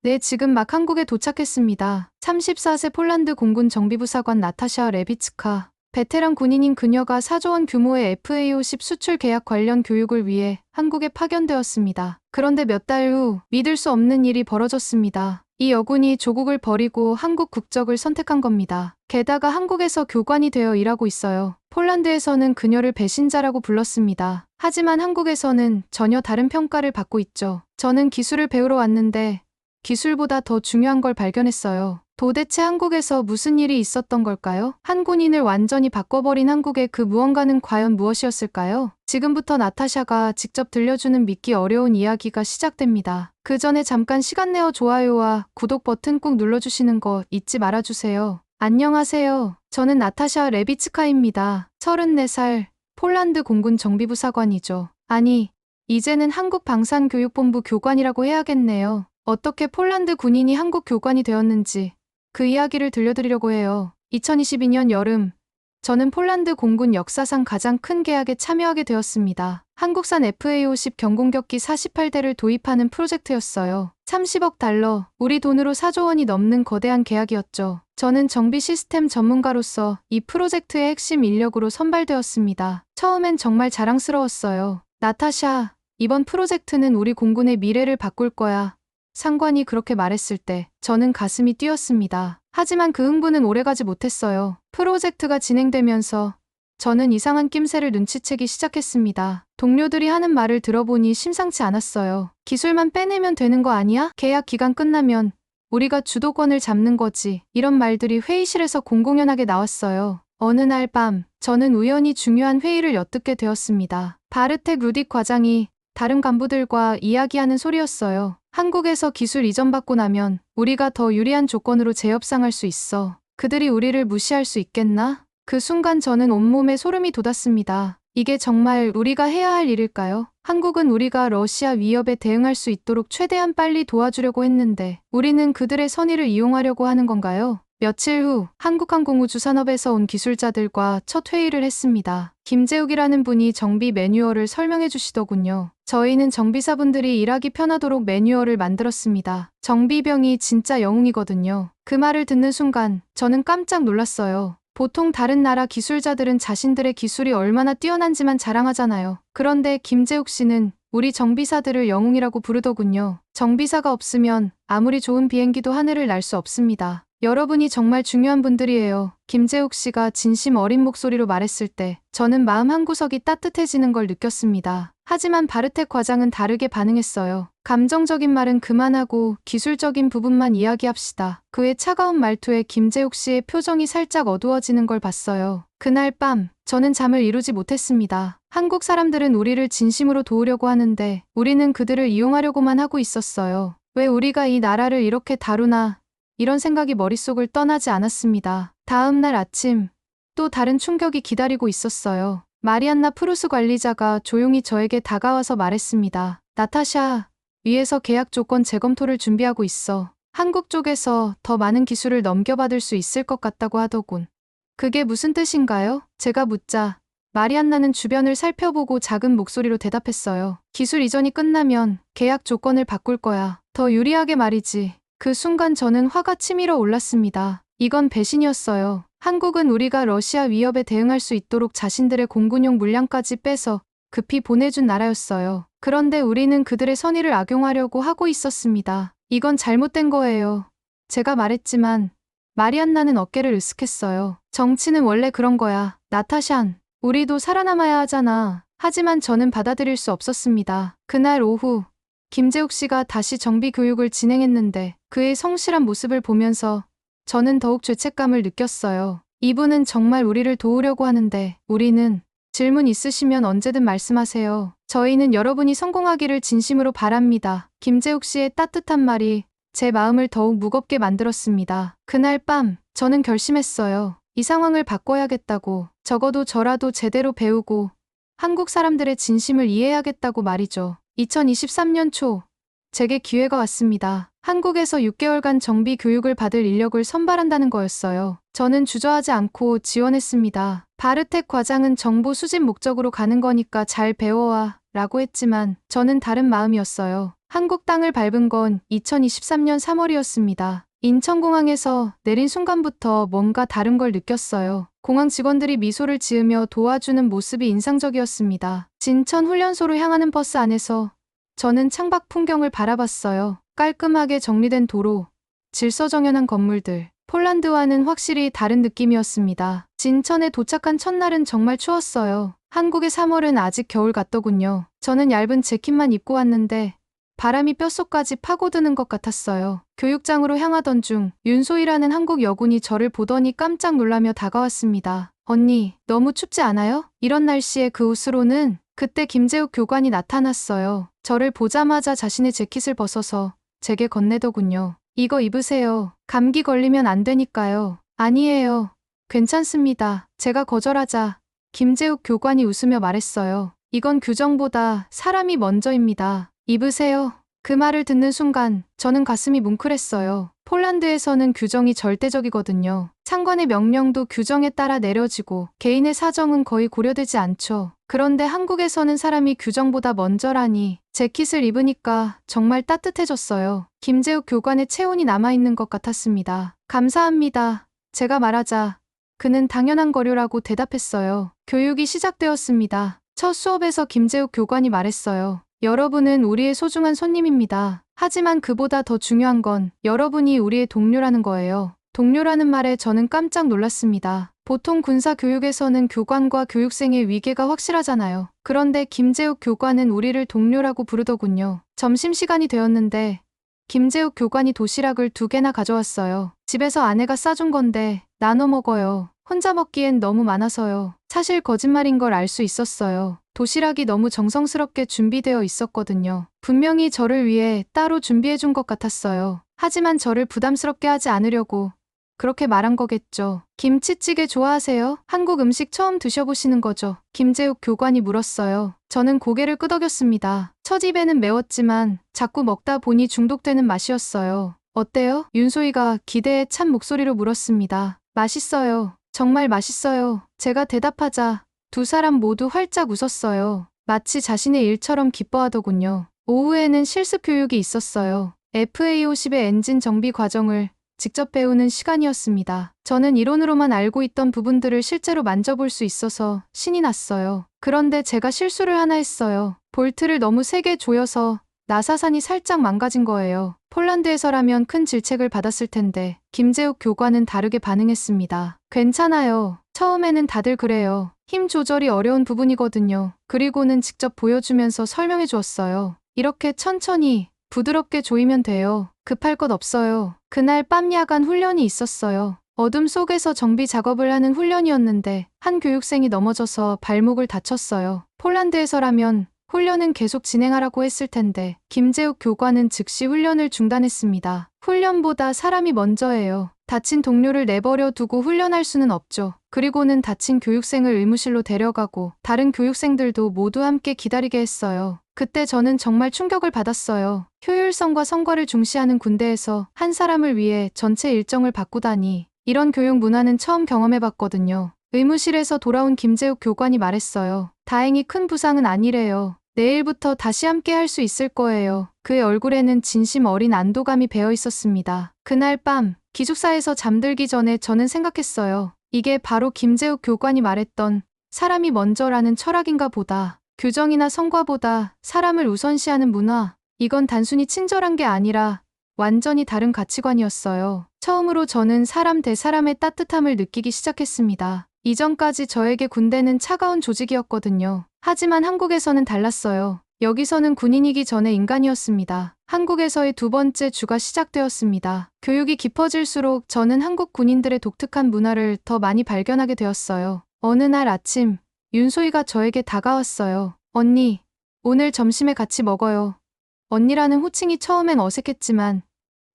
네, 지금 막 한국에 도착했습니다. 34세 폴란드 공군 정비부사관 나타샤 레비츠카. 베테랑 군인인 그녀가 4조 원 규모의 FA-50 수출 계약 관련 교육을 위해 한국에 파견되었습니다. 그런데 몇 달 후 믿을 수 없는 일이 벌어졌습니다. 이 여군이 조국을 버리고 한국 국적을 선택한 겁니다. 게다가 한국에서 교관이 되어 일하고 있어요. 폴란드에서는 그녀를 배신자라고 불렀습니다. 하지만 한국에서는 전혀 다른 평가를 받고 있죠. 저는 기술을 배우러 왔는데 기술보다 더 중요한 걸 발견했어요. 도대체 한국에서 무슨 일이 있었던 걸까요? 한 군인을 완전히 바꿔버린 한국의 그 무언가는 과연 무엇이었을까요? 지금부터 나타샤가 직접 들려주는 믿기 어려운 이야기가 시작됩니다. 그 전에 잠깐 시간 내어 좋아요와 구독 버튼 꾹 눌러주시는 거 잊지 말아주세요. 안녕하세요. 저는 나타샤 레비츠카입니다. 34살, 폴란드 공군 정비부사관이죠. 아니, 이제는 한국 방산교육본부 교관이라고 해야겠네요. 어떻게 폴란드 군인이 한국 교관이 되었는지 그 이야기를 들려드리려고 해요. 2022년 여름, 저는 폴란드 공군 역사상 가장 큰 계약에 참여하게 되었습니다. 한국산 FA-50 경공격기 48대를 도입하는 프로젝트였어요. 30억 달러, 우리 돈으로 4조 원이 넘는 거대한 계약이었죠. 저는 정비 시스템 전문가로서 이 프로젝트의 핵심 인력으로 선발되었습니다. 처음엔 정말 자랑스러웠어요. 나타샤, 이번 프로젝트는 우리 공군의 미래를 바꿀 거야. 상관이 그렇게 말했을 때 저는 가슴이 뛰었습니다. 하지만 그 흥분은 오래가지 못했어요. 프로젝트가 진행되면서 저는 이상한 낌새를 눈치채기 시작했습니다. 동료들이 하는 말을 들어보니 심상치 않았어요. 기술만 빼내면 되는 거 아니야? 계약 기간 끝나면 우리가 주도권을 잡는 거지. 이런 말들이 회의실에서 공공연하게 나왔어요. 어느 날 밤, 저는 우연히 중요한 회의를 엿듣게 되었습니다. 바르텍 루딕 과장이 다른 간부들과 이야기하는 소리였어요. 한국에서 기술 이전받고 나면 우리가 더 유리한 조건으로 재협상할 수 있어. 그들이 우리를 무시할 수 있겠나? 그 순간 저는 온몸에 소름이 돋았습니다. 이게 정말 우리가 해야 할 일일까요? 한국은 우리가 러시아 위협에 대응할 수 있도록 최대한 빨리 도와주려고 했는데 우리는 그들의 선의를 이용하려고 하는 건가요? 며칠 후 한국항공우주산업에서 온 기술자들과 첫 회의를 했습니다. 김재욱이라는 분이 정비 매뉴얼을 설명해 주시더군요. 저희는 정비사분들이 일하기 편하도록 매뉴얼을 만들었습니다. 정비병이 진짜 영웅이거든요. 그 말을 듣는 순간 저는 깜짝 놀랐어요. 보통 다른 나라 기술자들은 자신들의 기술이 얼마나 뛰어난지만 자랑하잖아요. 그런데 김재욱 씨는 우리 정비사들을 영웅이라고 부르더군요. 정비사가 없으면 아무리 좋은 비행기도 하늘을 날 수 없습니다. 여러분이 정말 중요한 분들이에요. 김재욱 씨가 진심 어린 목소리로 말했을 때 저는 마음 한구석이 따뜻해지는 걸 느꼈습니다. 하지만 바르텍 과장은 다르게 반응했어요. 감정적인 말은 그만하고 기술적인 부분만 이야기합시다. 그의 차가운 말투에 김재욱 씨의 표정이 살짝 어두워지는 걸 봤어요. 그날 밤, 저는 잠을 이루지 못했습니다. 한국 사람들은 우리를 진심으로 도우려고 하는데 우리는 그들을 이용하려고만 하고 있었어요. 왜 우리가 이 나라를 이렇게 다루나? 이런 생각이 머릿속을 떠나지 않았습니다. 다음 날 아침, 또 다른 충격이 기다리고 있었어요. 마리안나 프루스 관리자가 조용히 저에게 다가와서 말했습니다. 나타샤, 위에서 계약 조건 재검토를 준비하고 있어. 한국 쪽에서 더 많은 기술을 넘겨받을 수 있을 것 같다고 하더군. 그게 무슨 뜻인가요? 제가 묻자 마리안나는 주변을 살펴보고 작은 목소리로 대답했어요. 기술 이전이 끝나면 계약 조건을 바꿀 거야. 더 유리하게 말이지. 그 순간 저는 화가 치밀어 올랐습니다. 이건 배신이었어요. 한국은 우리가 러시아 위협에 대응할 수 있도록 자신들의 공군용 물량까지 빼서 급히 보내준 나라였어요. 그런데 우리는 그들의 선의를 악용하려고 하고 있었습니다. 이건 잘못된 거예요. 제가 말했지만 마리안나는 어깨를 으쓱했어요. 정치는 원래 그런 거야. 나타샨, 우리도 살아남아야 하잖아. 하지만 저는 받아들일 수 없었습니다. 그날 오후 김재욱 씨가 다시 정비 교육을 진행했는데 그의 성실한 모습을 보면서 저는 더욱 죄책감을 느꼈어요. 이분은 정말 우리를 도우려고 하는데 우리는 질문 있으시면 언제든 말씀하세요. 저희는 여러분이 성공하기를 진심으로 바랍니다. 김재욱 씨의 따뜻한 말이 제 마음을 더욱 무겁게 만들었습니다. 그날 밤 저는 결심했어요. 이 상황을 바꿔야겠다고. 적어도 저라도 제대로 배우고 한국 사람들의 진심을 이해해야겠다고 말이죠. 2023년 초 제게 기회가 왔습니다. 한국에서 6개월간 정비 교육을 받을 인력을 선발한다는 거였어요. 저는 주저하지 않고 지원했습니다. 바르텍 과장은 정보 수집 목적으로 가는 거니까 잘 배워와. 라고 했지만 저는 다른 마음이었어요. 한국 땅을 밟은 건 2023년 3월이었습니다. 인천공항에서 내린 순간부터 뭔가 다른 걸 느꼈어요. 공항 직원들이 미소를 지으며 도와주는 모습이 인상적이었습니다. 진천 훈련소로 향하는 버스 안에서 저는 창밖 풍경을 바라봤어요. 깔끔하게 정리된 도로, 질서정연한 건물들. 폴란드와는 확실히 다른 느낌이었습니다. 진천에 도착한 첫날은 정말 추웠어요. 한국의 3월은 아직 겨울 같더군요. 저는 얇은 재킷만 입고 왔는데 바람이 뼛속까지 파고드는 것 같았어요. 교육장으로 향하던 중 윤소희라는 한국 여군이 저를 보더니 깜짝 놀라며 다가왔습니다. 언니, 너무 춥지 않아요? 이런 날씨에 그 옷으로는. 그때 김재욱 교관이 나타났어요. 저를 보자마자 자신의 재킷을 벗어서 제게 건네더군요. 이거 입으세요. 감기 걸리면 안 되니까요. 아니에요. 괜찮습니다. 제가 거절하자 김재욱 교관이 웃으며 말했어요. 이건 규정보다 사람이 먼저입니다. 입으세요. 그 말을 듣는 순간 저는 가슴이 뭉클했어요. 폴란드에서는 규정이 절대적이거든요. 장관의 명령도 규정에 따라 내려지고 개인의 사정은 거의 고려되지 않죠. 그런데 한국에서는 사람이 규정보다 먼저라니 재킷을 입으니까 정말 따뜻해졌어요. 김재욱 교관의 체온이 남아있는 것 같았습니다. 감사합니다. 제가 말하자 그는 당연한 거류라고 대답했어요. 교육이 시작되었습니다. 첫 수업에서 김재욱 교관이 말했어요. 여러분은 우리의 소중한 손님입니다. 하지만 그보다 더 중요한 건 여러분이 우리의 동료라는 거예요. 동료라는 말에 저는 깜짝 놀랐습니다. 보통 군사 교육에서는 교관과 교육생의 위계가 확실하잖아요. 그런데 김재욱 교관은 우리를 동료라고 부르더군요. 점심시간이 되었는데 김재욱 교관이 도시락을 2개나 가져왔어요. 집에서 아내가 싸준 건데 나눠 먹어요. 혼자 먹기엔 너무 많아서요. 사실 거짓말인 걸 알 수 있었어요. 도시락이 너무 정성스럽게 준비되어 있었거든요. 분명히 저를 위해 따로 준비해준 것 같았어요. 하지만 저를 부담스럽게 하지 않으려고 그렇게 말한 거겠죠. 김치찌개 좋아하세요? 한국 음식 처음 드셔보시는 거죠? 김재욱 교관이 물었어요. 저는 고개를 끄덕였습니다. 첫 입에는 매웠지만 자꾸 먹다 보니 중독되는 맛이었어요. 어때요? 윤소희가 기대에 찬 목소리로 물었습니다. 맛있어요. 정말 맛있어요. 제가 대답하자 두 사람 모두 활짝 웃었어요. 마치 자신의 일처럼 기뻐하더군요. 오후에는 실습 교육이 있었어요. FA50의 엔진 정비 과정을 직접 배우는 시간이었습니다. 저는 이론으로만 알고 있던 부분들을 실제로 만져볼 수 있어서 신이 났어요. 그런데 제가 실수를 하나 했어요. 볼트를 너무 세게 조여서 나사산이 살짝 망가진 거예요. 폴란드에서라면 큰 질책을 받았을 텐데 김재욱 교관은 다르게 반응했습니다. 괜찮아요. 처음에는 다들 그래요. 힘 조절이 어려운 부분이거든요. 그리고는 직접 보여주면서 설명해 주었어요. 이렇게 천천히 부드럽게 조이면 돼요. 급할 것 없어요. 그날 밤 야간 훈련이 있었어요. 어둠 속에서 정비 작업을 하는 훈련이었는데 한 교육생이 넘어져서 발목을 다쳤어요. 폴란드에서라면 훈련은 계속 진행하라고 했을 텐데 김재욱 교관은 즉시 훈련을 중단했습니다. 훈련보다 사람이 먼저예요. 다친 동료를 내버려 두고 훈련할 수는 없죠. 그리고는 다친 교육생을 의무실로 데려가고 다른 교육생들도 모두 함께 기다리게 했어요. 그때 저는 정말 충격을 받았어요. 효율성과 성과를 중시하는 군대에서 한 사람을 위해 전체 일정을 바꾸다니 이런 교육 문화는 처음 경험해봤거든요. 의무실에서 돌아온 김재욱 교관이 말했어요. 다행히 큰 부상은 아니래요. 내일부터 다시 함께 할 수 있을 거예요. 그의 얼굴에는 진심 어린 안도감이 배어 있었습니다. 그날 밤 기숙사에서 잠들기 전에 저는 생각했어요. 이게 바로 김재욱 교관이 말했던 사람이 먼저라는 철학인가 보다. 규정이나 성과보다 사람을 우선시하는 문화. 이건 단순히 친절한 게 아니라 완전히 다른 가치관이었어요. 처음으로 저는 사람 대 사람의 따뜻함을 느끼기 시작했습니다. 이전까지 저에게 군대는 차가운 조직이었거든요. 하지만 한국에서는 달랐어요. 여기서는 군인이기 전에 인간이었습니다. 한국에서의 2번째 주가 시작되었습니다. 교육이 깊어질수록 저는 한국 군인들의 독특한 문화를 더 많이 발견하게 되었어요. 어느 날 아침 윤소희가 저에게 다가왔어요. 언니, 오늘 점심에 같이 먹어요. 언니라는 호칭이 처음엔 어색했지만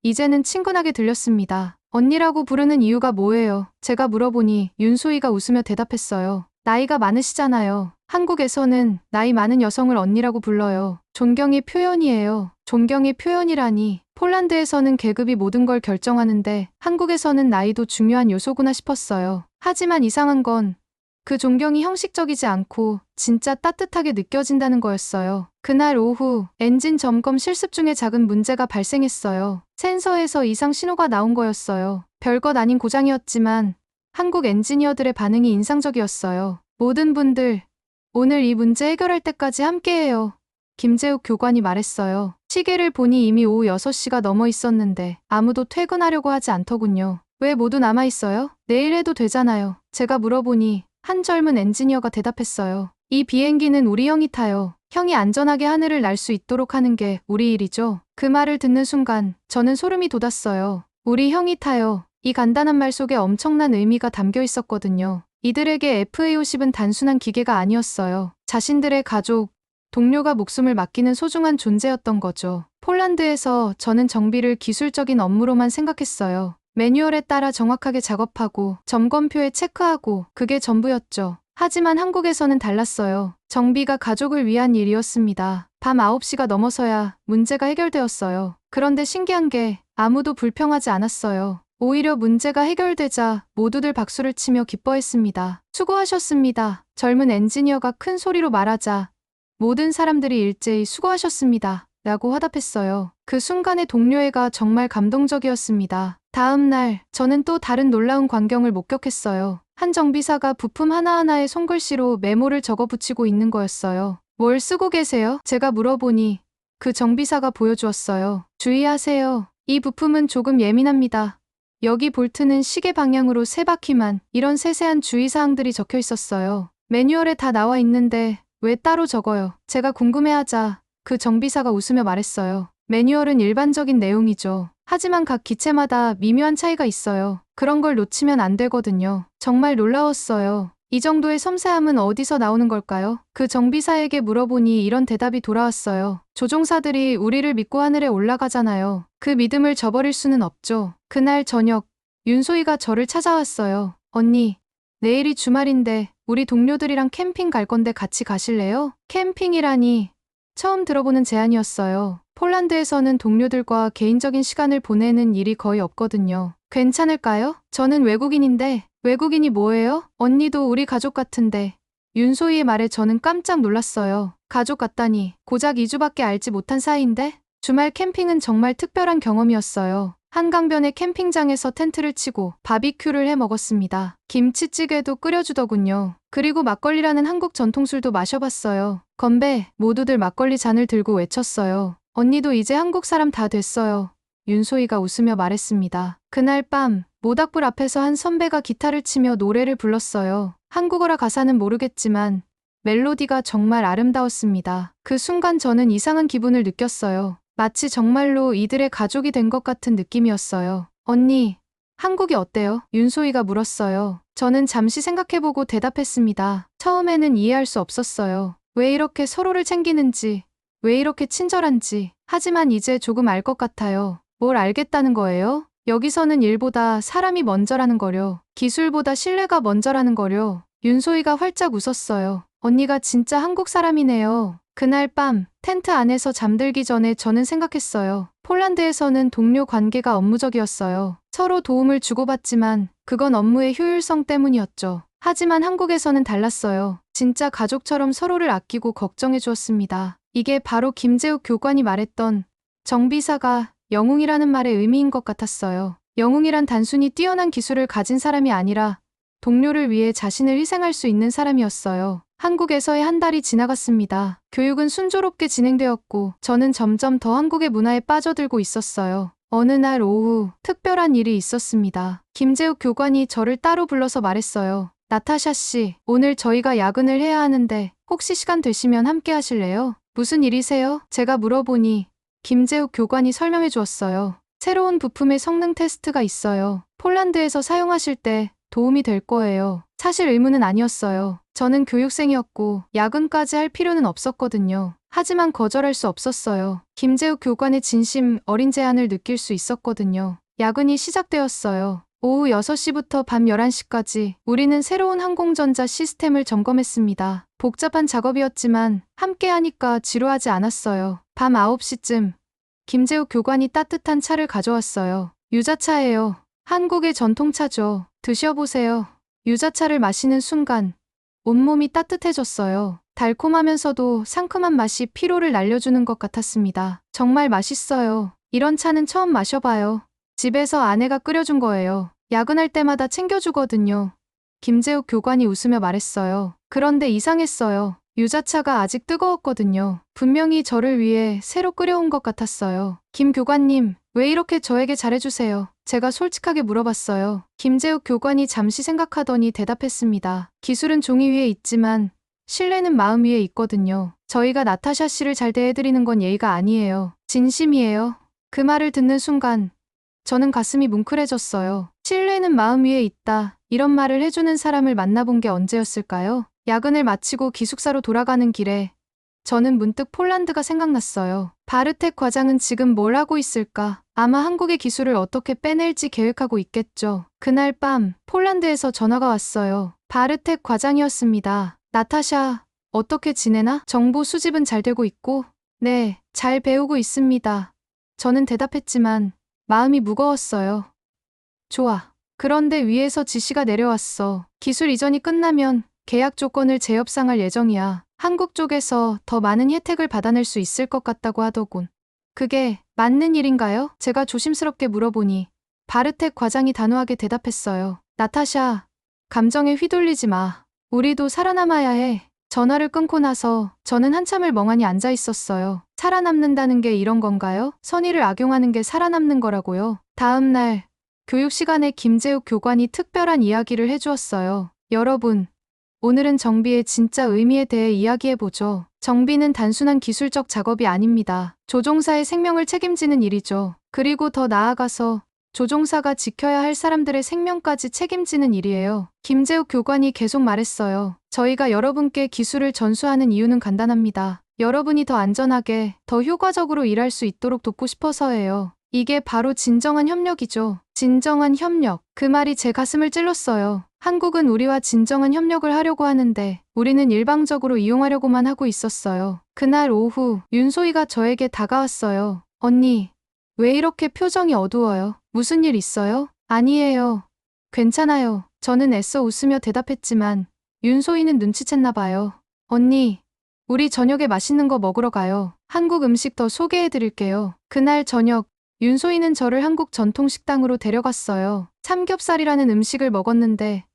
이제는 친근하게 들렸습니다. 언니라고 부르는 이유가 뭐예요? 제가 물어보니 윤소희가 웃으며 대답했어요. 나이가 많으시잖아요. 한국에서는 나이 많은 여성을 언니라고 불러요. 존경의 표현이에요. 존경의 표현이라니. 폴란드에서는 계급이 모든 걸 결정하는데 한국에서는 나이도 중요한 요소구나 싶었어요. 하지만 이상한 건 그 존경이 형식적이지 않고 진짜 따뜻하게 느껴진다는 거였어요. 그날 오후 엔진 점검 실습 중에 작은 문제가 발생했어요. 센서에서 이상 신호가 나온 거였어요. 별것 아닌 고장이었지만 한국 엔지니어들의 반응이 인상적이었어요. 모든 분들, 오늘 이 문제 해결할 때까지 함께해요. 김재욱 교관이 말했어요. 시계를 보니 이미 오후 6시가 넘어 있었는데 아무도 퇴근하려고 하지 않더군요. 왜 모두 남아있어요? 내일 해도 되잖아요. 제가 물어보니 한 젊은 엔지니어가 대답했어요. 이 비행기는 우리 형이 타요. 형이 안전하게 하늘을 날 수 있도록 하는 게 우리 일이죠. 그 말을 듣는 순간 저는 소름이 돋았어요. 우리 형이 타요. 이 간단한 말 속에 엄청난 의미가 담겨 있었거든요. 이들에게 FA50은 단순한 기계가 아니었어요. 자신들의 가족, 동료가 목숨을 맡기는 소중한 존재였던 거죠. 폴란드에서 저는 정비를 기술적인 업무로만 생각했어요. 매뉴얼에 따라 정확하게 작업하고 점검표에 체크하고 그게 전부였죠. 하지만 한국에서는 달랐어요. 정비가 가족을 위한 일이었습니다. 밤 9시가 넘어서야 문제가 해결되었어요. 그런데 신기한 게 아무도 불평하지 않았어요. 오히려 문제가 해결되자 모두들 박수를 치며 기뻐했습니다. 수고하셨습니다. 젊은 엔지니어가 큰 소리로 말하자 모든 사람들이 일제히 수고하셨습니다. 라고 화답했어요. 그 순간의 동료애가 정말 감동적이었습니다. 다음 날 저는 또 다른 놀라운 광경을 목격했어요. 한 정비사가 부품 하나하나에 손글씨로 메모를 적어 붙이고 있는 거였어요. 뭘 쓰고 계세요? 제가 물어보니 그 정비사가 보여주었어요. 주의하세요. 이 부품은 조금 예민합니다. 여기 볼트는 시계 방향으로 3바퀴만, 이런 세세한 주의사항들이 적혀 있었어요. 매뉴얼에 다 나와 있는데 왜 따로 적어요? 제가 궁금해하자 그 정비사가 웃으며 말했어요. 매뉴얼은 일반적인 내용이죠. 하지만 각 기체마다 미묘한 차이가 있어요. 그런 걸 놓치면 안 되거든요. 정말 놀라웠어요. 이 정도의 섬세함은 어디서 나오는 걸까요? 그 정비사에게 물어보니 이런 대답이 돌아왔어요. 조종사들이 우리를 믿고 하늘에 올라가잖아요. 그 믿음을 저버릴 수는 없죠. 그날 저녁, 윤소희가 저를 찾아왔어요. 언니, 내일이 주말인데 우리 동료들이랑 캠핑 갈 건데 같이 가실래요? 캠핑이라니 처음 들어보는 제안이었어요. 폴란드에서는 동료들과 개인적인 시간을 보내는 일이 거의 없거든요. 괜찮을까요? 저는 외국인인데 외국인이 뭐예요? 언니도 우리 가족 같은데. 윤소희의 말에 저는 깜짝 놀랐어요. 가족 같다니 고작 2주밖에 알지 못한 사이인데? 주말 캠핑은 정말 특별한 경험이었어요. 한강변의 캠핑장에서 텐트를 치고 바비큐를 해 먹었습니다. 김치찌개도 끓여주더군요. 그리고 막걸리라는 한국 전통술도 마셔봤어요. 건배, 모두들 막걸리 잔을 들고 외쳤어요. 언니도 이제 한국 사람 다 됐어요. 윤소희가 웃으며 말했습니다. 그날 밤, 모닥불 앞에서 한 선배가 기타를 치며 노래를 불렀어요. 한국어라 가사는 모르겠지만 멜로디가 정말 아름다웠습니다. 그 순간 저는 이상한 기분을 느꼈어요. 마치 정말로 이들의 가족이 된 것 같은 느낌이었어요. 언니, 한국이 어때요? 윤소희가 물었어요. 저는 잠시 생각해보고 대답했습니다. 처음에는 이해할 수 없었어요. 왜 이렇게 서로를 챙기는지, 왜 이렇게 친절한지. 하지만 이제 조금 알 것 같아요. 뭘 알겠다는 거예요? 여기서는 일보다 사람이 먼저라는 거려. 기술보다 신뢰가 먼저라는 거려. 윤소희가 활짝 웃었어요. 언니가 진짜 한국 사람이네요. 그날 밤 텐트 안에서 잠들기 전에 저는 생각했어요. 폴란드에서는 동료 관계가 업무적이었어요. 서로 도움을 주고받지만 그건 업무의 효율성 때문이었죠. 하지만 한국에서는 달랐어요. 진짜 가족처럼 서로를 아끼고 걱정해 주었습니다. 이게 바로 김재욱 교관이 말했던 정비사가 영웅이라는 말의 의미인 것 같았어요. 영웅이란 단순히 뛰어난 기술을 가진 사람이 아니라 동료를 위해 자신을 희생할 수 있는 사람이었어요. 한국에서의 한 달이 지나갔습니다. 교육은 순조롭게 진행되었고 저는 점점 더 한국의 문화에 빠져들고 있었어요. 어느 날 오후 특별한 일이 있었습니다. 김재욱 교관이 저를 따로 불러서 말했어요. 나타샤 씨, 오늘 저희가 야근을 해야 하는데 혹시 시간 되시면 함께 하실래요? 무슨 일이세요? 제가 물어보니 김재욱 교관이 설명해 주었어요. 새로운 부품의 성능 테스트가 있어요. 폴란드에서 사용하실 때 도움이 될 거예요. 사실 의무는 아니었어요. 저는 교육생이었고 야근까지 할 필요는 없었거든요. 하지만 거절할 수 없었어요. 김재욱 교관의 진심 어린 제안을 느낄 수 있었거든요. 야근이 시작되었어요. 오후 6시부터 밤 11시까지 우리는 새로운 항공전자 시스템을 점검했습니다. 복잡한 작업이었지만 함께 하니까 지루하지 않았어요. 밤 9시쯤 김재욱 교관이 따뜻한 차를 가져왔어요. 유자차예요. 한국의 전통차죠. 드셔보세요. 유자차를 마시는 순간 온몸이 따뜻해졌어요. 달콤하면서도 상큼한 맛이 피로를 날려주는 것 같았습니다. 정말 맛있어요. 이런 차는 처음 마셔봐요. 집에서 아내가 끓여준 거예요. 야근할 때마다 챙겨주거든요. 김재욱 교관이 웃으며 말했어요. 그런데 이상했어요. 유자차가 아직 뜨거웠거든요. 분명히 저를 위해 새로 끓여온 것 같았어요. 김 교관님, 왜 이렇게 저에게 잘해주세요? 제가 솔직하게 물어봤어요. 김재욱 교관이 잠시 생각하더니 대답했습니다. 기술은 종이 위에 있지만 신뢰는 마음 위에 있거든요. 저희가 나타샤 씨를 잘 대해드리는 건 예의가 아니에요. 진심이에요. 그 말을 듣는 순간 저는 가슴이 뭉클해졌어요. 신뢰는 마음 위에 있다. 이런 말을 해주는 사람을 만나본 게 언제였을까요? 야근을 마치고 기숙사로 돌아가는 길에 저는 문득 폴란드가 생각났어요. 바르텍 과장은 지금 뭘 하고 있을까? 아마 한국의 기술을 어떻게 빼낼지 계획하고 있겠죠. 그날 밤 폴란드에서 전화가 왔어요. 바르텍 과장이었습니다. 나타샤, 어떻게 지내나? 정보 수집은 잘 되고 있고? 네, 잘 배우고 있습니다. 저는 대답했지만 마음이 무거웠어요. 좋아. 그런데 위에서 지시가 내려왔어. 기술 이전이 끝나면 계약 조건을 재협상할 예정이야. 한국 쪽에서 더 많은 혜택을 받아낼 수 있을 것 같다고 하더군. 그게 맞는 일인가요? 제가 조심스럽게 물어보니 바르텍 과장이 단호하게 대답했어요. 나타샤, 감정에 휘둘리지 마. 우리도 살아남아야 해. 전화를 끊고 나서 저는 한참을 멍하니 앉아 있었어요. 살아남는다는 게 이런 건가요? 선의를 악용하는 게 살아남는 거라고요. 다음 날 교육 시간에 김재욱 교관이 특별한 이야기를 해주었어요. 여러분, 오늘은 정비의 진짜 의미에 대해 이야기해보죠. 정비는 단순한 기술적 작업이 아닙니다. 조종사의 생명을 책임지는 일이죠. 그리고 더 나아가서 조종사가 지켜야 할 사람들의 생명까지 책임지는 일이에요. 김재욱 교관이 계속 말했어요. 저희가 여러분께 기술을 전수하는 이유는 간단합니다. 여러분이 더 안전하게, 더 효과적으로 일할 수 있도록 돕고 싶어서예요. 이게 바로 진정한 협력이죠. 진정한 협력. 그 말이 제 가슴을 찔렀어요. 한국은 우리와 진정한 협력을 하려고 하는데 우리는 일방적으로 이용하려고만 하고 있었어요. 그날 오후 윤소희가 저에게 다가왔어요. 언니, 왜 이렇게 표정이 어두워요? 무슨 일 있어요? 아니에요. 괜찮아요. 저는 애써 웃으며 대답했지만 윤소희는 눈치챘나 봐요. 언니, 우리 저녁에 맛있는 거 먹으러 가요. 한국 음식 더 소개해드릴게요. 그날 저녁 윤소희는 저를 한국 전통 식당으로 데려갔어요. 삼겹살이라는 음식을 먹었는데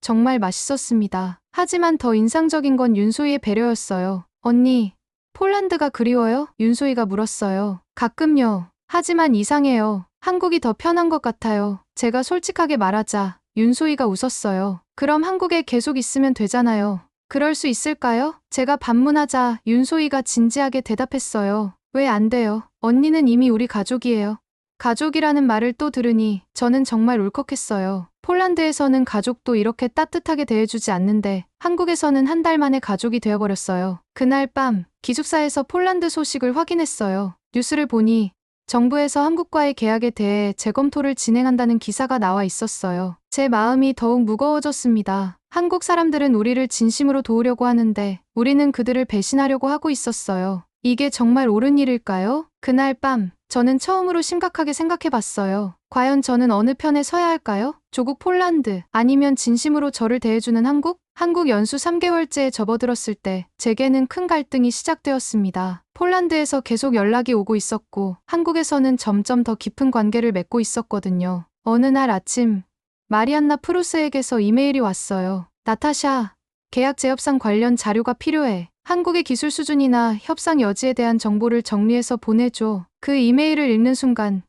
정말 맛있었습니다. 하지만 더 인상적인 건 윤소희의 배려였어요. 언니, 폴란드가 그리워요? 윤소희가 물었어요. 가끔요. 하지만 이상해요. 한국이 더 편한 것 같아요. 제가 솔직하게 말하자 윤소희가 웃었어요. 그럼 한국에 계속 있으면 되잖아요. 그럴 수 있을까요? 제가 반문하자 윤소희가 진지하게 대답했어요. 왜 안 돼요? 언니는 이미 우리 가족이에요. 가족이라는 말을 또 들으니 저는 정말 울컥했어요. 폴란드에서는 가족도 이렇게 따뜻하게 대해주지 않는데 한국에서는 한 달 만에 가족이 되어버렸어요. 그날 밤 기숙사에서 폴란드 소식을 확인했어요. 뉴스를 보니 정부에서 한국과의 계약에 대해 재검토를 진행한다는 기사가 나와 있었어요. 제 마음이 더욱 무거워졌습니다. 한국 사람들은 우리를 진심으로 도우려고 하는데 우리는 그들을 배신하려고 하고 있었어요. 이게 정말 옳은 일일까요? 그날 밤 저는 처음으로 심각하게 생각해봤어요. 과연 저는 어느 편에 서야 할까요? 조국 폴란드, 아니면 진심으로 저를 대해주는 한국? 한국 연수 3개월째에 접어들었을 때 제게는 큰 갈등이 시작되었습니다. 폴란드에서 계속 연락이 오고 있었고 한국에서는 점점 더 깊은 관계를 맺고 있었거든요. 어느 날 아침 마리안나 프루스에게서 이메일이 왔어요. 나타샤, 계약 재협상 관련 자료가 필요해. 한국의 기술 수준이나 협상 여지에 대한 정보를 정리해서 보내줘. 그 이메일을 읽는 순간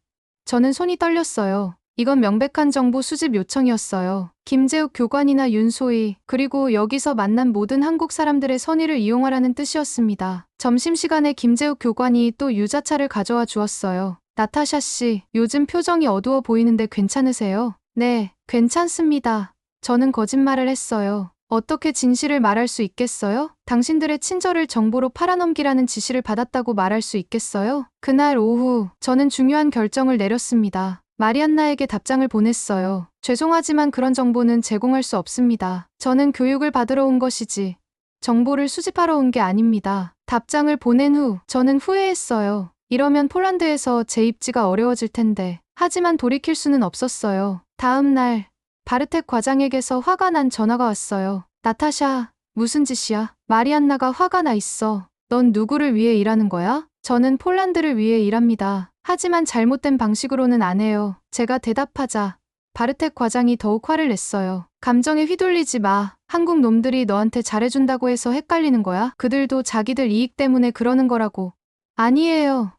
저는 손이 떨렸어요. 이건 명백한 정보 수집 요청이었어요. 김재욱 교관이나 윤소희, 그리고 여기서 만난 모든 한국 사람들의 선의를 이용하라는 뜻이었습니다. 점심시간에 김재욱 교관이 또 유자차를 가져와 주었어요. 나타샤 씨, 요즘 표정이 어두워 보이는데 괜찮으세요? 네, 괜찮습니다. 저는 거짓말을 했어요. 어떻게 진실을 말할 수 있겠어요? 당신들의 친절을 정보로 팔아넘기라는 지시를 받았다고 말할 수 있겠어요? 그날 오후 저는 중요한 결정을 내렸습니다. 마리안나에게 답장을 보냈어요. 죄송하지만 그런 정보는 제공할 수 없습니다. 저는 교육을 받으러 온 것이지 정보를 수집하러 온 게 아닙니다. 답장을 보낸 후 저는 후회했어요. 이러면 폴란드에서 제 입지가 어려워질 텐데. 하지만 돌이킬 수는 없었어요. 다음 날 바르텍 과장에게서 화가 난 전화가 왔어요. 나타샤, 무슨 짓이야? 마리안나가 화가 나 있어. 넌 누구를 위해 일하는 거야? 저는 폴란드를 위해 일합니다. 하지만 잘못된 방식으로는 안 해요. 제가 대답하자 바르텍 과장이 더욱 화를 냈어요. 감정에 휘둘리지 마. 한국 놈들이 너한테 잘해준다고 해서 헷갈리는 거야? 그들도 자기들 이익 때문에 그러는 거라고. 아니에요.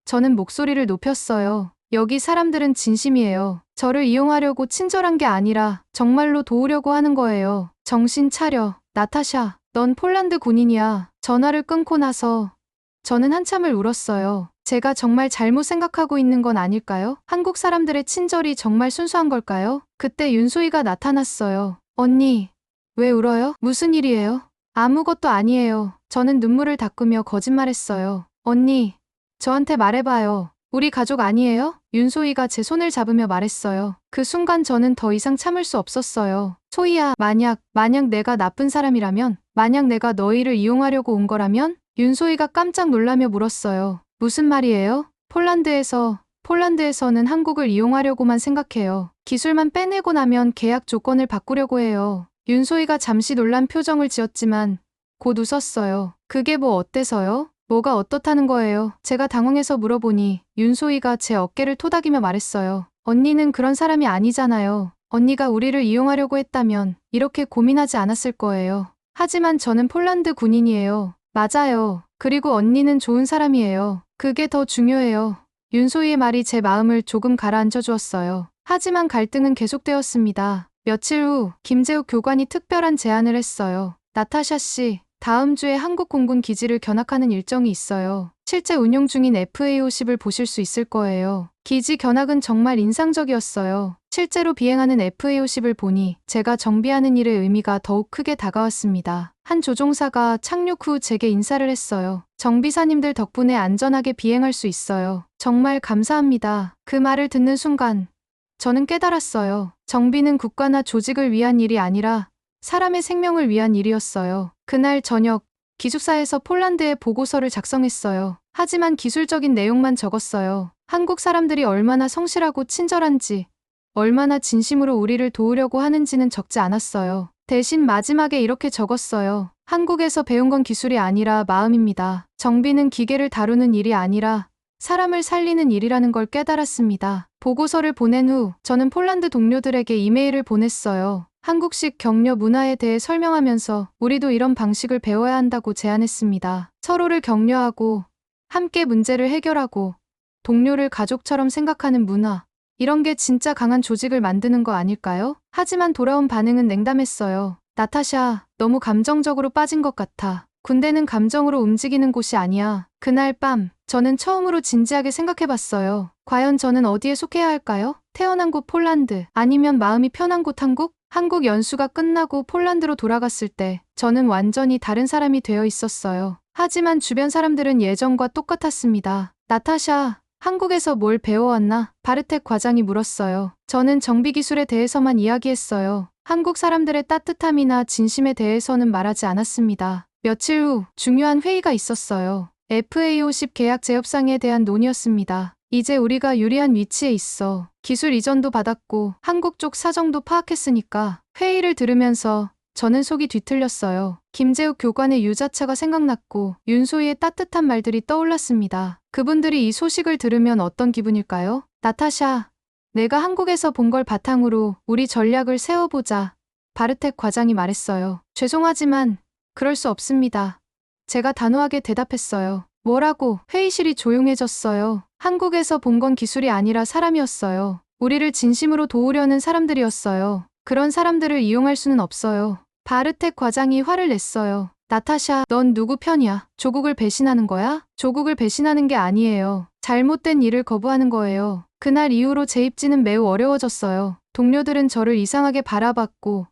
저는 목소리를 높였어요. 여기 사람들은 진심이에요. 저를 이용하려고 친절한 게 아니라 정말로 도우려고 하는 거예요. 정신 차려. 나타샤, 넌 폴란드 군인이야. 전화를 끊고 나서 저는 한참을 울었어요. 제가 정말 잘못 생각하고 있는 건 아닐까요? 한국 사람들의 친절이 정말 순수한 걸까요? 그때 윤소희가 나타났어요. 언니, 왜 울어요? 무슨 일이에요? 아무것도 아니에요. 저는 눈물을 닦으며 거짓말했어요. 언니, 저한테 말해봐요. 우리 가족 아니에요? 윤소희가 제 손을 잡으며 말했어요. 그 순간 저는 더 이상 참을 수 없었어요. 소희야, 만약 내가 나쁜 사람이라면, 만약 내가 너희를 이용하려고 온 거라면? 윤소희가 깜짝 놀라며 물었어요. 무슨 말이에요? 폴란드에서는 한국을 이용하려고만 생각해요. 기술만 빼내고 나면 계약 조건을 바꾸려고 해요. 윤소희가 잠시 놀란 표정을 지었지만 곧 웃었어요. 그게 뭐 어때서요? 뭐가 어떻다는 거예요? 제가 당황해서 물어보니 윤소희가 제 어깨를 토닥이며 말했어요. 언니는 그런 사람이 아니잖아요. 언니가 우리를 이용하려고 했다면 이렇게 고민하지 않았을 거예요. 하지만 저는 폴란드 군인이에요. 맞아요. 그리고 언니는 좋은 사람이에요. 그게 더 중요해요. 윤소희의 말이 제 마음을 조금 가라앉혀 주었어요. 하지만 갈등은 계속되었습니다. 며칠 후 김재욱 교관이 특별한 제안을 했어요. 나타샤 씨, 다음 주에 한국 공군 기지를 견학하는 일정이 있어요. 실제 운용 중인 FA-50을 보실 수 있을 거예요. 기지 견학은 정말 인상적이었어요. 실제로 비행하는 FA-50을 보니 제가 정비하는 일의 의미가 더욱 크게 다가왔습니다. 한 조종사가 착륙 후 제게 인사를 했어요. 정비사님들 덕분에 안전하게 비행할 수 있어요. 정말 감사합니다. 그 말을 듣는 순간 저는 깨달았어요. 정비는 국가나 조직을 위한 일이 아니라 사람의 생명을 위한 일이었어요. 그날 저녁 기숙사에서 폴란드에 보고서를 작성했어요. 하지만 기술적인 내용만 적었어요. 한국 사람들이 얼마나 성실하고 친절한지, 얼마나 진심으로 우리를 도우려고 하는지는 적지 않았어요. 대신 마지막에 이렇게 적었어요. 한국에서 배운 건 기술이 아니라 마음입니다. 정비는 기계를 다루는 일이 아니라 사람을 살리는 일이라는 걸 깨달았습니다. 보고서를 보낸 후 저는 폴란드 동료들에게 이메일을 보냈어요. 한국식 격려 문화에 대해 설명하면서 우리도 이런 방식을 배워야 한다고 제안했습니다. 서로를 격려하고 함께 문제를 해결하고 동료를 가족처럼 생각하는 문화. 이런 게 진짜 강한 조직을 만드는 거 아닐까요? 하지만 돌아온 반응은 냉담했어요. 나타샤, 너무 감정적으로 빠진 것 같아. 군대는 감정으로 움직이는 곳이 아니야. 그날 밤 저는 처음으로 진지하게 생각해봤어요. 과연 저는 어디에 속해야 할까요? 태어난 곳 폴란드, 아니면 마음이 편한 곳 한국? 한국 연수가 끝나고 폴란드로 돌아갔을 때 저는 완전히 다른 사람이 되어 있었어요. 하지만 주변 사람들은 예전과 똑같았습니다. 나타샤, 한국에서 뭘 배워왔나? 바르텍 과장이 물었어요. 저는 정비 기술에 대해서만 이야기했어요. 한국 사람들의 따뜻함이나 진심에 대해서는 말하지 않았습니다. 며칠 후 중요한 회의가 있었어요. FA-50 계약 재협상에 대한 논의였습니다. 이제 우리가 유리한 위치에 있어. 기술 이전도 받았고 한국 쪽 사정도 파악했으니까. 회의를 들으면서 저는 속이 뒤틀렸어요. 김재욱 교관의 유자차가 생각났고 윤소희의 따뜻한 말들이 떠올랐습니다. 그분들이 이 소식을 들으면 어떤 기분일까요? 나타샤, 내가 한국에서 본 걸 바탕으로 우리 전략을 세워보자. 바르텍 과장이 말했어요. 죄송하지만 그럴 수 없습니다. 제가 단호하게 대답했어요. 뭐라고? 회의실이 조용해졌어요. 한국에서 본 건 기술이 아니라 사람이었어요. 우리를 진심으로 도우려는 사람들이었어요. 그런 사람들을 이용할 수는 없어요. 바르텍 과장이 화를 냈어요. 나타샤, 넌 누구 편이야? 조국을 배신하는 거야? 조국을 배신하는 게 아니에요. 잘못된 일을 거부하는 거예요. 그날 이후로 제 입지는 매우 어려워졌어요. 동료들은 저를 이상하게 바라봤고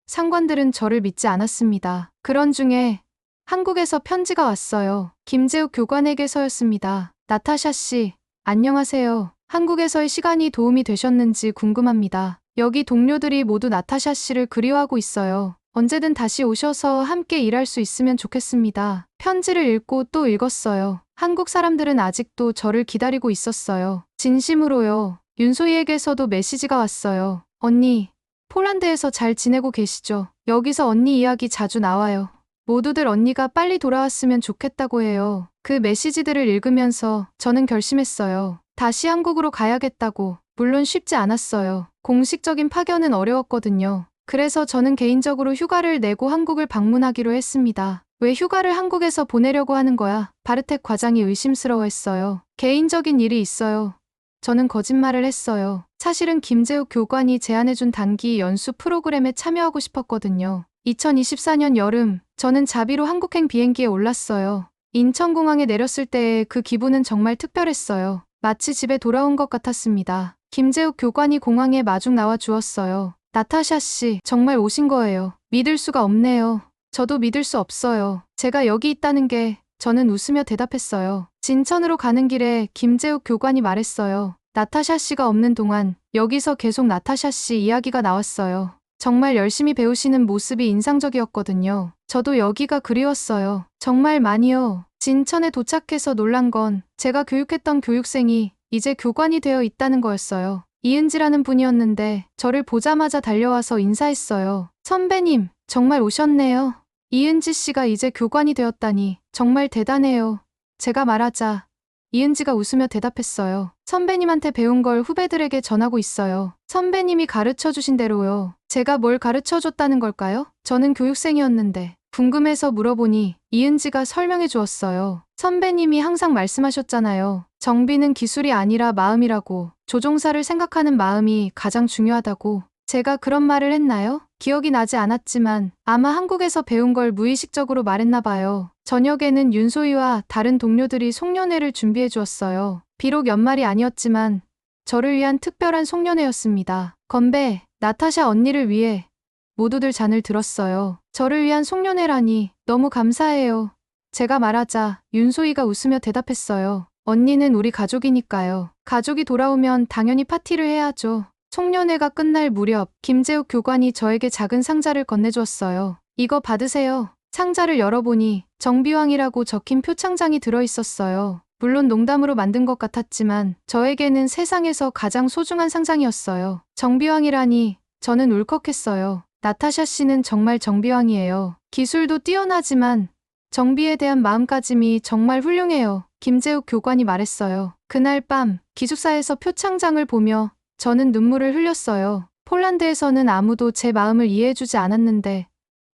상관들은 저를 믿지 않았습니다. 그런 중에 한국에서 편지가 왔어요. 김재욱 교관에게서였습니다. 나타샤 씨, 안녕하세요. 한국에서의 시간이 도움이 되셨는지 궁금합니다. 여기 동료들이 모두 나타샤 씨를 그리워하고 있어요. 언제든 다시 오셔서 함께 일할 수 있으면 좋겠습니다. 편지를 읽고 또 읽었어요. 한국 사람들은 아직도 저를 기다리고 있었어요. 진심으로요. 윤소희에게서도 메시지가 왔어요. 언니, 폴란드에서 잘 지내고 계시죠? 여기서 언니 이야기 자주 나와요. 모두들 언니가 빨리 돌아왔으면 좋겠다고 해요. 그 메시지들을 읽으면서 저는 결심했어요. 다시 한국으로 가야겠다고. 물론 쉽지 않았어요. 공식적인 파견은 어려웠거든요. 그래서 저는 개인적으로 휴가를 내고 한국을 방문하기로 했습니다. 왜 휴가를 한국에서 보내려고 하는 거야? 바르텍 과장이 의심스러워했어요. 개인적인 일이 있어요. 저는 거짓말을 했어요. 사실은 김재욱 교관이 제안해준 단기 연수 프로그램에 참여하고 싶었거든요. 2024년 여름, 저는 자비로 한국행 비행기에 올랐어요. 인천공항에 내렸을 때의 그 기분은 정말 특별했어요. 마치 집에 돌아온 것 같았습니다. 김재욱 교관이 공항에 마중 나와 주었어요. 나타샤 씨, 정말 오신 거예요. 믿을 수가 없네요. 저도 믿을 수 없어요. 제가 여기 있다는 게, 저는 웃으며 대답했어요. 진천으로 가는 길에 김재욱 교관이 말했어요. 나타샤 씨가 없는 동안 여기서 계속 나타샤 씨 이야기가 나왔어요. 정말 열심히 배우시는 모습이 인상적이었거든요. 저도 여기가 그리웠어요. 정말 많이요. 진천에 도착해서 놀란 건 제가 교육했던 교육생이 이제 교관이 되어 있다는 거였어요. 이은지라는 분이었는데 저를 보자마자 달려와서 인사했어요. 선배님, 정말 오셨네요. 이은지 씨가 이제 교관이 되었다니 정말 대단해요. 제가 말하자 이은지가 웃으며 대답했어요. 선배님한테 배운 걸 후배들에게 전하고 있어요. 선배님이 가르쳐 주신 대로요. 제가 뭘 가르쳐 줬다는 걸까요? 저는 교육생이었는데 궁금해서 물어보니 이은지가 설명해 주었어요. 선배님이 항상 말씀하셨잖아요. 정비는 기술이 아니라 마음이라고. 조종사를 생각하는 마음이 가장 중요하다고. 제가 그런 말을 했나요? 기억이 나지 않았지만 아마 한국에서 배운 걸 무의식적으로 말했나 봐요. 저녁에는 윤소희와 다른 동료들이 송년회를 준비해 주었어요. 비록 연말이 아니었지만 저를 위한 특별한 송년회였습니다. 건배, 나타샤 언니를 위해 모두들 잔을 들었어요. 저를 위한 송년회라니 너무 감사해요. 제가 말하자 윤소희가 웃으며 대답했어요. 언니는 우리 가족이니까요. 가족이 돌아오면 당연히 파티를 해야죠. 송년회가 끝날 무렵 김재욱 교관이 저에게 작은 상자를 건네주었어요. 이거 받으세요. 상자를 열어보니 정비왕이라고 적힌 표창장이 들어있었어요. 물론 농담으로 만든 것 같았지만 저에게는 세상에서 가장 소중한 상장이었어요. 정비왕이라니 저는 울컥했어요. 나타샤 씨는 정말 정비왕이에요. 기술도 뛰어나지만 정비에 대한 마음가짐이 정말 훌륭해요. 김재욱 교관이 말했어요. 그날 밤 기숙사에서 표창장을 보며 저는 눈물을 흘렸어요. 폴란드에서는 아무도 제 마음을 이해해주지 않았는데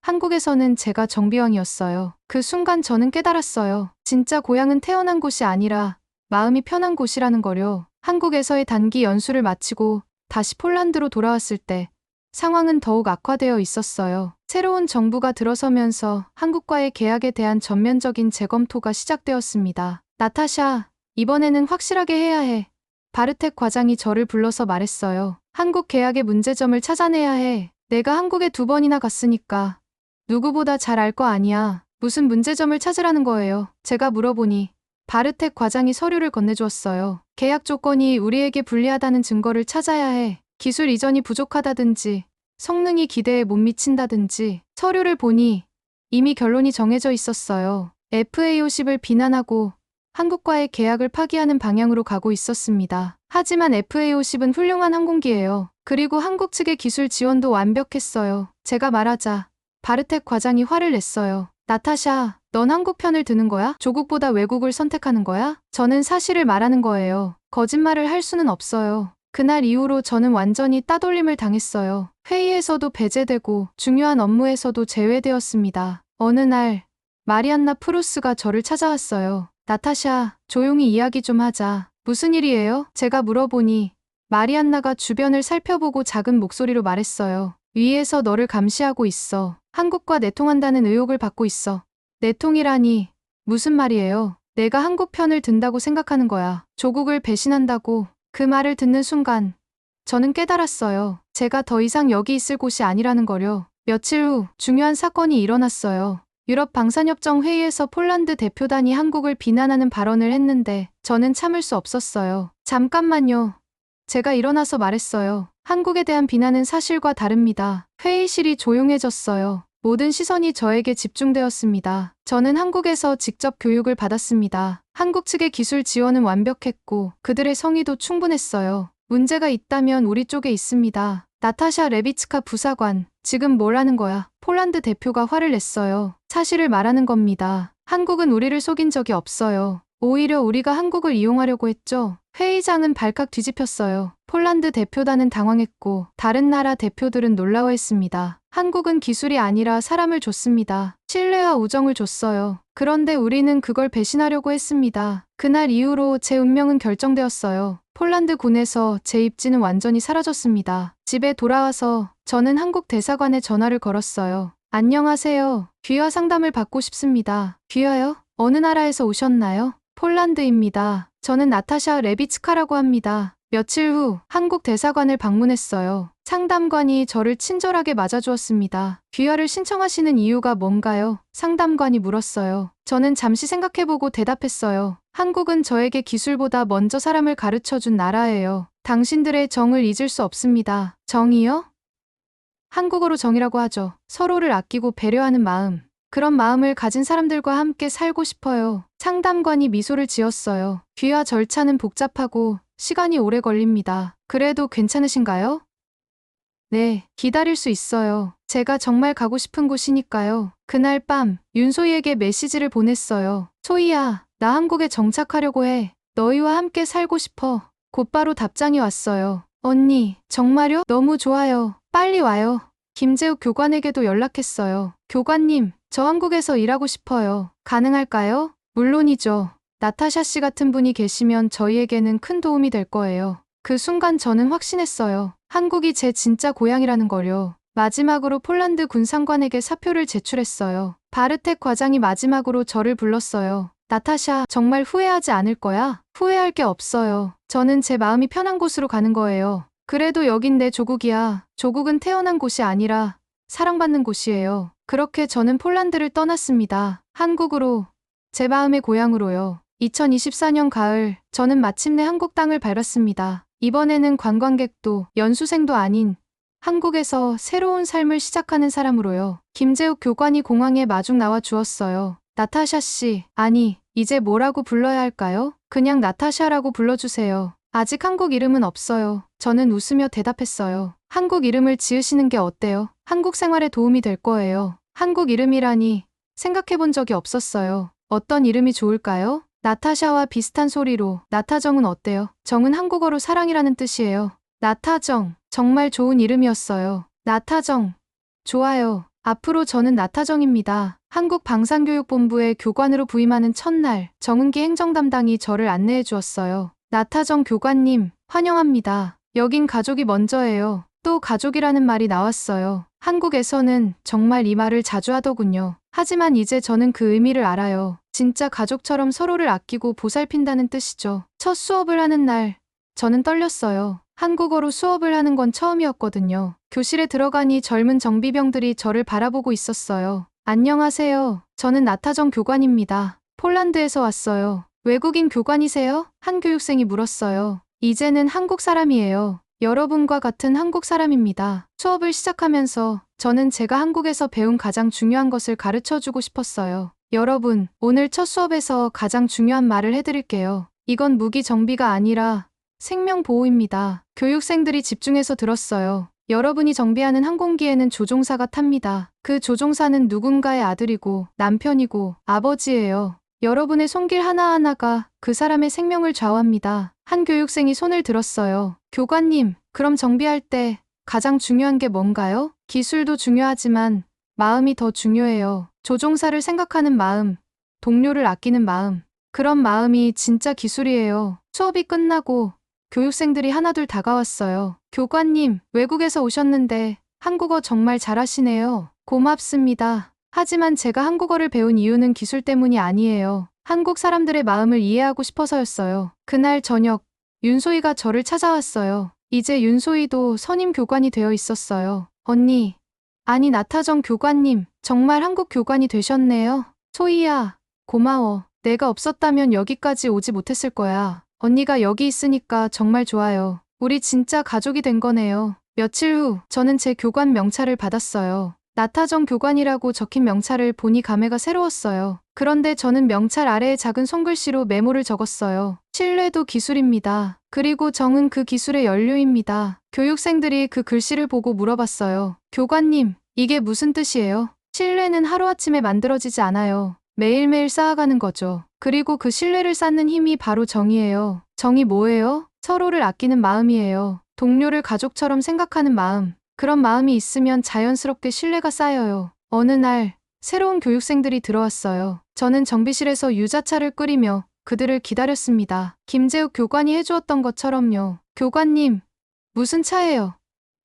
한국에서는 제가 정비왕이었어요. 그 순간 저는 깨달았어요. 진짜 고향은 태어난 곳이 아니라 마음이 편한 곳이라는 거요. 한국에서의 단기 연수를 마치고 다시 폴란드로 돌아왔을 때 상황은 더욱 악화되어 있었어요. 새로운 정부가 들어서면서 한국과의 계약에 대한 전면적인 재검토가 시작되었습니다. 나타샤, 이번에는 확실하게 해야 해. 바르텍 과장이 저를 불러서 말했어요. 한국 계약의 문제점을 찾아내야 해. 내가 한국에 2번이나 갔으니까 누구보다 잘 알 거 아니야. 무슨 문제점을 찾으라는 거예요. 제가 물어보니 바르텍 과장이 서류를 건네주었어요. 계약 조건이 우리에게 불리하다는 증거를 찾아야 해. 기술 이전이 부족하다든지 성능이 기대에 못 미친다든지. 서류를 보니 이미 결론이 정해져 있었어요. FA50을 비난하고 한국과의 계약을 파기하는 방향으로 가고 있었습니다. 하지만 FA50은 훌륭한 항공기예요. 그리고 한국 측의 기술 지원도 완벽했어요. 제가 말하자 바르텍 과장이 화를 냈어요. 나타샤, 넌 한국 편을 드는 거야? 조국보다 외국을 선택하는 거야? 저는 사실을 말하는 거예요. 거짓말을 할 수는 없어요. 그날 이후로 저는 완전히 따돌림을 당했어요. 회의에서도 배제되고 중요한 업무에서도 제외되었습니다. 어느 날 마리안나 프루스가 저를 찾아왔어요. 나타샤, 조용히 이야기 좀 하자. 무슨 일이에요? 제가 물어보니 마리안나가 주변을 살펴보고 작은 목소리로 말했어요. 위에서 너를 감시하고 있어. 한국과 내통한다는 의혹을 받고 있어. 내통이라니 무슨 말이에요? 내가 한국 편을 든다고 생각하는 거야. 조국을 배신한다고. 그 말을 듣는 순간 저는 깨달았어요. 제가 더 이상 여기 있을 곳이 아니라는 거려. 며칠 후 중요한 사건이 일어났어요. 유럽 방산협정 회의에서 폴란드 대표단이 한국을 비난하는 발언을 했는데 저는 참을 수 없었어요. 잠깐만요. 제가 일어나서 말했어요. 한국에 대한 비난은 사실과 다릅니다. 회의실이 조용해졌어요. 모든 시선이 저에게 집중되었습니다. 저는 한국에서 직접 교육을 받았습니다. 한국 측의 기술 지원은 완벽했고 그들의 성의도 충분했어요. 문제가 있다면 우리 쪽에 있습니다. 나타샤 레비츠카 부사관, 지금 뭘 하는 거야? 폴란드 대표가 화를 냈어요. 사실을 말하는 겁니다. 한국은 우리를 속인 적이 없어요. 오히려 우리가 한국을 이용하려고 했죠. 회의장은 발칵 뒤집혔어요. 폴란드 대표단은 당황했고 다른 나라 대표들은 놀라워했습니다. 한국은 기술이 아니라 사람을 줬습니다. 신뢰와 우정을 줬어요. 그런데 우리는 그걸 배신하려고 했습니다. 그날 이후로 제 운명은 결정되었어요. 폴란드 군에서 제 입지는 완전히 사라졌습니다. 집에 돌아와서 저는 한국 대사관에 전화를 걸었어요. 안녕하세요. 귀화 상담을 받고 싶습니다. 귀화요? 어느 나라에서 오셨나요? 폴란드입니다. 저는 나타샤 레비츠카라고 합니다. 며칠 후 한국 대사관을 방문했어요. 상담관이 저를 친절하게 맞아주었습니다. 귀화를 신청하시는 이유가 뭔가요? 상담관이 물었어요. 저는 잠시 생각해보고 대답했어요. 한국은 저에게 기술보다 먼저 사람을 가르쳐준 나라예요. 당신들의 정을 잊을 수 없습니다. 정이요? 한국어로 정이라고 하죠. 서로를 아끼고 배려하는 마음. 그런 마음을 가진 사람들과 함께 살고 싶어요. 상담관이 미소를 지었어요. 귀화 절차는 복잡하고 시간이 오래 걸립니다. 그래도 괜찮으신가요? 네, 기다릴 수 있어요. 제가 정말 가고 싶은 곳이니까요. 그날 밤 윤소희에게 메시지를 보냈어요. 소희야, 나 한국에 정착하려고 해. 너희와 함께 살고 싶어. 곧바로 답장이 왔어요. 언니, 정말요? 너무 좋아요. 빨리 와요. 김재욱 교관에게도 연락했어요. 교관님, 저 한국에서 일하고 싶어요. 가능할까요? 물론이죠. 나타샤 씨 같은 분이 계시면 저희에게는 큰 도움이 될 거예요. 그 순간 저는 확신했어요. 한국이 제 진짜 고향이라는 걸요. 마지막으로 폴란드 군상관에게 사표를 제출했어요. 바르텍 과장이 마지막으로 저를 불렀어요. 나타샤, 정말 후회하지 않을 거야? 후회할 게 없어요. 저는 제 마음이 편한 곳으로 가는 거예요. 그래도 여긴 내 조국이야. 조국은 태어난 곳이 아니라 사랑받는 곳이에요. 그렇게 저는 폴란드를 떠났습니다. 한국으로, 제 마음의 고향으로요. 2024년 가을, 저는 마침내 한국 땅을 밟았습니다. 이번에는 관광객도 연수생도 아닌 한국에서 새로운 삶을 시작하는 사람으로요. 김재욱 교관이 공항에 마중 나와 주었어요. 나타샤 씨, 아니, 이제 뭐라고 불러야 할까요? 그냥 나타샤라고 불러주세요. 아직 한국 이름은 없어요. 저는 웃으며 대답했어요. 한국 이름을 지으시는 게 어때요? 한국 생활에 도움이 될 거예요. 한국 이름이라니 생각해본 적이 없었어요. 어떤 이름이 좋을까요? 나타샤와 비슷한 소리로 나타정은 어때요? 정은 한국어로 사랑이라는 뜻이에요. 나타정, 정말 좋은 이름이었어요. 나타정, 좋아요. 앞으로 저는 나타정입니다. 한국방산교육본부의 교관으로 부임하는 첫날, 정은기 행정담당이 저를 안내해 주었어요. 나타정 교관님, 환영합니다. 여긴 가족이 먼저예요. 또 가족이라는 말이 나왔어요. 한국에서는 정말 이 말을 자주 하더군요. 하지만 이제 저는 그 의미를 알아요. 진짜 가족처럼 서로를 아끼고 보살핀다는 뜻이죠. 첫 수업을 하는 날, 저는 떨렸어요. 한국어로 수업을 하는 건 처음이었거든요. 교실에 들어가니 젊은 정비병들이 저를 바라보고 있었어요. 안녕하세요. 저는 나타정 교관입니다. 폴란드에서 왔어요. 외국인 교관이세요? 한 교육생이 물었어요. 이제는 한국 사람이에요. 여러분과 같은 한국 사람입니다. 수업을 시작하면서 저는 제가 한국에서 배운 가장 중요한 것을 가르쳐주고 싶었어요. 여러분, 오늘 첫 수업에서 가장 중요한 말을 해드릴게요. 이건 무기 정비가 아니라 생명보호입니다. 교육생들이 집중해서 들었어요. 여러분이 정비하는 항공기에는 조종사가 탑니다. 그 조종사는 누군가의 아들이고 남편이고 아버지예요. 여러분의 손길 하나하나가 그 사람의 생명을 좌우합니다. 한 교육생이 손을 들었어요. 교관님, 그럼 정비할 때 가장 중요한 게 뭔가요? 기술도 중요하지만 마음이 더 중요해요. 조종사를 생각하는 마음, 동료를 아끼는 마음. 그런 마음이 진짜 기술이에요. 수업이 끝나고 교육생들이 하나둘 다가왔어요. 교관님, 외국에서 오셨는데 한국어 정말 잘하시네요. 고맙습니다. 하지만 제가 한국어를 배운 이유는 기술 때문이 아니에요. 한국 사람들의 마음을 이해하고 싶어서였어요. 그날 저녁, 윤소희가 저를 찾아왔어요. 이제 윤소희도 선임 교관이 되어 있었어요. 언니, 아니 나타정 교관님, 정말 한국 교관이 되셨네요. 소희야, 고마워. 내가 없었다면 여기까지 오지 못했을 거야. 언니가 여기 있으니까 정말 좋아요. 우리 진짜 가족이 된 거네요. 며칠 후, 저는 제 교관 명찰을 받았어요. 나타정 교관이라고 적힌 명찰을 보니 감회가 새로웠어요. 그런데 저는 명찰 아래에 작은 손글씨로 메모를 적었어요. 신뢰도 기술입니다. 그리고 정은 그 기술의 연료입니다. 교육생들이 그 글씨를 보고 물어봤어요. 교관님, 이게 무슨 뜻이에요? 신뢰는 하루아침에 만들어지지 않아요. 매일매일 쌓아가는 거죠. 그리고 그 신뢰를 쌓는 힘이 바로 정이에요. 정이 뭐예요? 서로를 아끼는 마음이에요. 동료를 가족처럼 생각하는 마음. 그런 마음이 있으면 자연스럽게 신뢰가 쌓여요. 어느 날 새로운 교육생들이 들어왔어요. 저는 정비실에서 유자차를 끓이며 그들을 기다렸습니다. 김재욱 교관이 해주었던 것처럼요. 교관님, 무슨 차예요?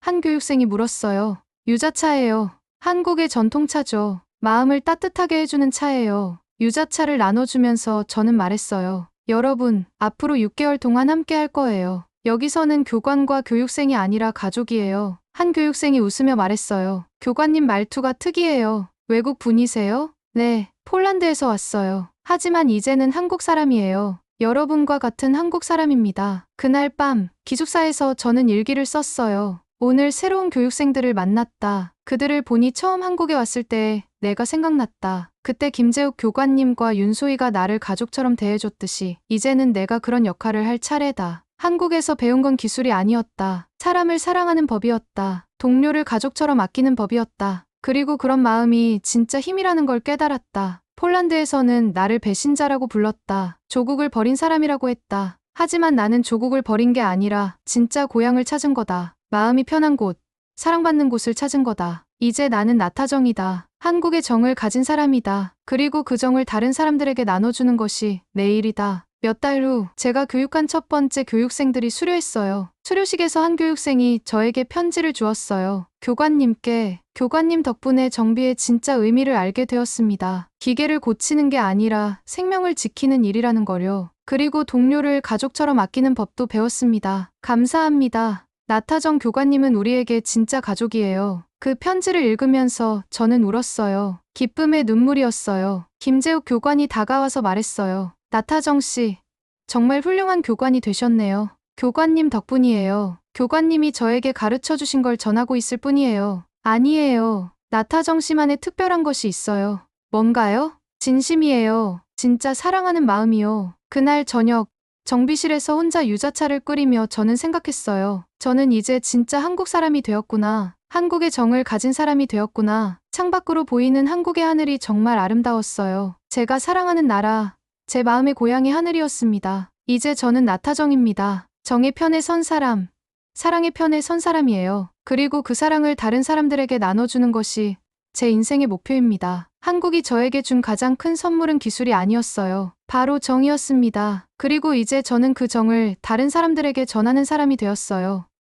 한 교육생이 물었어요. 유자차예요. 한국의 전통차죠. 마음을 따뜻하게 해주는 차예요. 유자차를 나눠주면서 저는 말했어요. 여러분, 앞으로 6개월 동안 함께 할 거예요. 여기서는 교관과 교육생이 아니라 가족이에요. 한 교육생이 웃으며 말했어요. 교관님 말투가 특이해요. 외국 분이세요? 네, 폴란드에서 왔어요. 하지만 이제는 한국 사람이에요. 여러분과 같은 한국 사람입니다. 그날 밤, 기숙사에서 저는 일기를 썼어요. 오늘 새로운 교육생들을 만났다. 그들을 보니 처음 한국에 왔을 때 내가 생각났다. 그때 김재욱 교관님과 윤소희가 나를 가족처럼 대해줬듯이 이제는 내가 그런 역할을 할 차례다. 한국에서 배운 건 기술이 아니었다. 사람을 사랑하는 법이었다. 동료를 가족처럼 아끼는 법이었다. 그리고 그런 마음이 진짜 힘이라는 걸 깨달았다. 폴란드에서는 나를 배신자라고 불렀다. 조국을 버린 사람이라고 했다. 하지만 나는 조국을 버린 게 아니라 진짜 고향을 찾은 거다. 마음이 편한 곳, 사랑받는 곳을 찾은 거다. 이제 나는 나타정이다. 한국의 정을 가진 사람이다. 그리고 그 정을 다른 사람들에게 나눠주는 것이 내 일이다. 몇 달 후 제가 교육한 첫 번째 교육생들이 수료했어요. 수료식에서 한 교육생이 저에게 편지를 주었어요. 교관님께, 교관님 덕분에 정비의 진짜 의미를 알게 되었습니다. 기계를 고치는 게 아니라 생명을 지키는 일이라는 거요. 그리고 동료를 가족처럼 아끼는 법도 배웠습니다. 감사합니다. 나타정 교관님은 우리에게 진짜 가족이에요. 그 편지를 읽으면서 저는 울었어요. 기쁨의 눈물이었어요. 김재욱 교관이 다가와서 말했어요. 나타정 씨, 정말 훌륭한 교관이 되셨네요. 교관님 덕분이에요. 교관님이 저에게 가르쳐 주신 걸 전하고 있을 뿐이에요. 아니에요. 나타정 씨만의 특별한 것이 있어요. 뭔가요? 진심이에요. 진짜 사랑하는 마음이요. 그날 저녁, 정비실에서 혼자 유자차를 끓이며 저는 생각했어요. 저는 이제 진짜 한국 사람이 되었구나. 한국의 정을 가진 사람이 되었구나. 창밖으로 보이는 한국의 하늘이 정말 아름다웠어요. 제가 사랑하는 나라, 제 마음의 고향이 하늘이었습니다. 이제 저는 나타정입니다. 정의 편에 선 사람, 사랑의 편에 선 사람이에요. 그리고 그 사랑을 다른 사람들에게 나눠주는 것이 제 인생의 목표입니다. 한국이 저에게 준 가장 큰 선물은 기술이 아니었어요. 바로 정이었습니다. 그리고 이제 저는 그 정을 다른 사람들에게 전하는 사람이 되었어요.